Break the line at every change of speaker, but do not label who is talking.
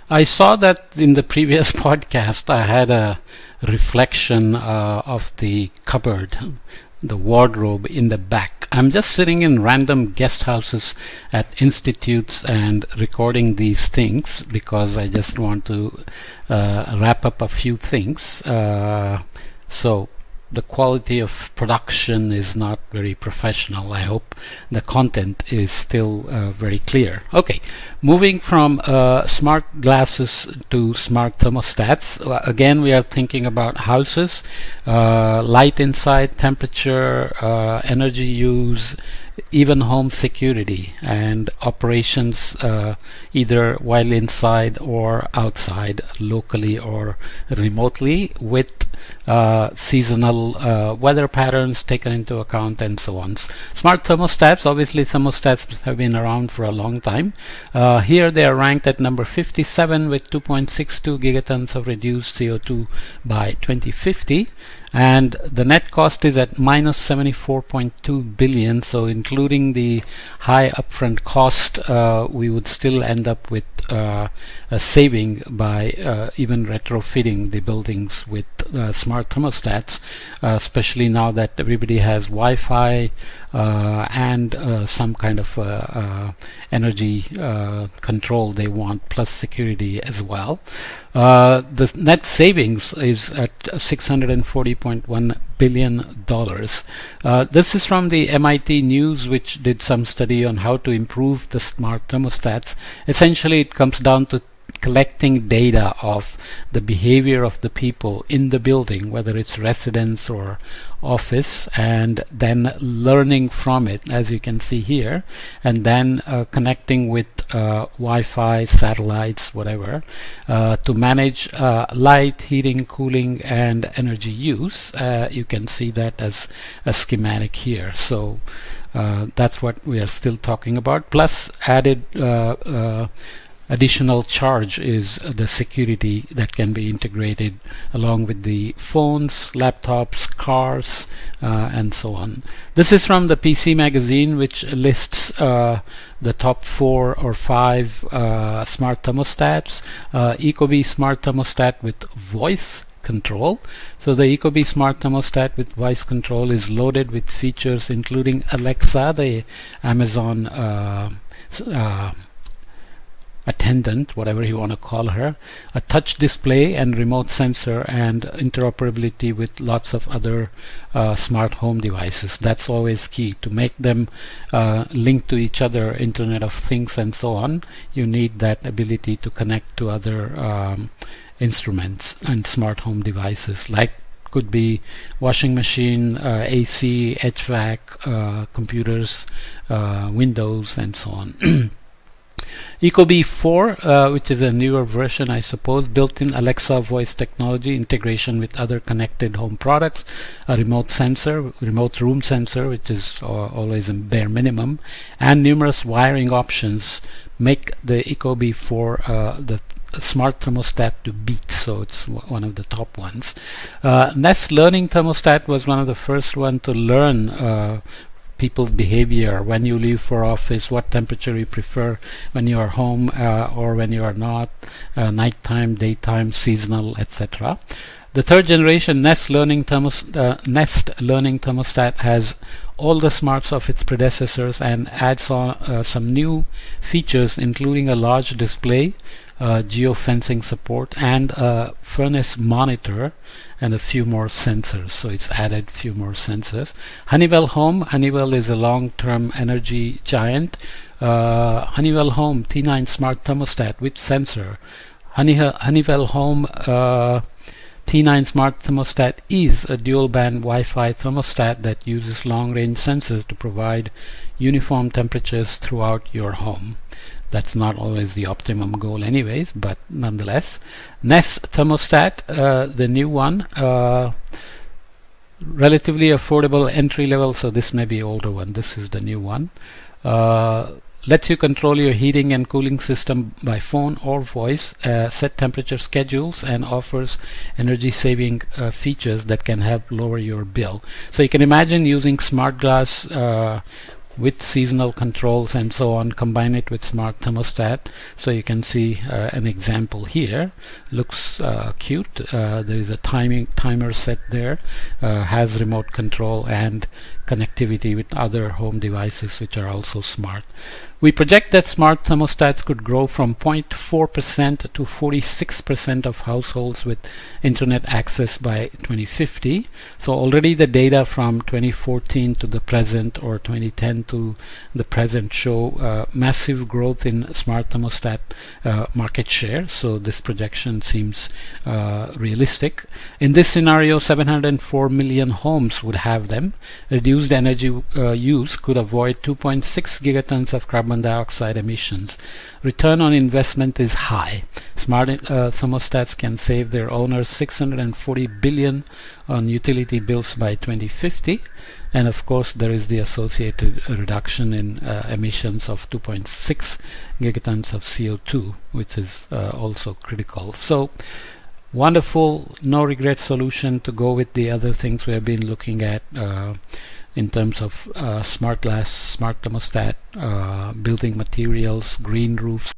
I saw that in the previous podcast I had a reflection of the cupboard, the wardrobe in the back. I'm just sitting in random guest houses at institutes and recording these things because I just want to wrap up a few things. So the quality of production is not very professional. I hope the content is still very clear. Okay, moving from smart glasses to smart thermostats. Again, we are thinking about houses, light inside, temperature, energy use, even home security and operations, either while inside or outside, locally or remotely, with seasonal weather patterns taken into account and so on. Smart thermostats, obviously thermostats have been around for a long time. Here they are ranked at number 57 with 2.62 gigatons of reduced CO2 by 2050. And the net cost is at minus 74.2 billion. So including the high upfront cost, we would still end up with a saving by even retrofitting the buildings with smart thermostats, especially now that everybody has Wi-Fi and some kind of energy control they want, plus security as well. The net savings is at $640.1 billion. This is from the MIT News, which did some study on how to improve the smart thermostats. Essentially, it comes down to collecting data of the behavior of the people in the building, whether it's residence or office, and then learning from it, as you can see here, and then connecting with Wi-Fi, satellites, whatever, to manage light, heating, cooling, and energy use. You can see that as a schematic here. So that's what we are still talking about. Plus added additional charge is the security that can be integrated along with the phones, laptops, cars, and so on. This is from the PC magazine, which lists the top 4 or 5 smart thermostats. Ecobee Smart Thermostat with voice control. So the Ecobee Smart Thermostat with voice control is loaded with features including Alexa, the Amazon attendant, whatever you want to call her, a touch display and remote sensor, and interoperability with lots of other smart home devices. That's always key. To make them link to each other, Internet of Things and so on, you need that ability to connect to other instruments and smart home devices, like could be washing machine, AC, HVAC, computers, Windows, and so on. Ecobee 4, which is a newer version, I suppose, built-in Alexa voice technology, integration with other connected home products, a remote sensor, remote room sensor, which is always a bare minimum, and numerous wiring options make the Ecobee 4 the smart thermostat to beat, so it's one of the top ones. Nest Learning Thermostat was one of the first one to learn people's behavior when you leave for office, what temperature you prefer when you are home or when you are not, nighttime, daytime, seasonal, etc. The third generation Nest Learning Thermostat has all the smarts of its predecessors and adds on some new features, including a large display, geofencing support, and a furnace monitor, and a few more sensors. So it's added few more sensors. Honeywell Home. Honeywell is a long-term energy giant. Honeywell Home T9 Smart Thermostat with sensor. Honeywell Home T9 Smart Thermostat is a dual-band Wi-Fi thermostat that uses long-range sensors to provide uniform temperatures throughout your home. That's not always the optimum goal anyways, but nonetheless. Nest Thermostat, the new one, relatively affordable entry level, so this may be older one. This is the new one. Lets you control your heating and cooling system by phone or voice, set temperature schedules, and offers energy saving features that can help lower your bill. So you can imagine using smart glass with seasonal controls and so on, combine it with smart thermostat. So you can see an example here. Looks cute. There is a timer set there, has remote control and connectivity with other home devices which are also smart. We project that smart thermostats could grow from 0.4% to 46% of households with internet access by 2050. So already the data from 2014 to the present, or 2010 to the present, show massive growth in smart thermostat market share. So this projection seems realistic. In this scenario, 704 million homes would have them. Reduced energy use could avoid 2.6 gigatons of carbon dioxide emissions. Return on investment is high. Smart thermostats can save their owners $640 billion on utility bills by 2050, and of course there is the associated reduction in emissions of 2.6 gigatons of CO2, which is also critical. So wonderful, no regret solution to go with the other things we have been looking at in terms of smart glass, smart thermostat, building materials, green roofs.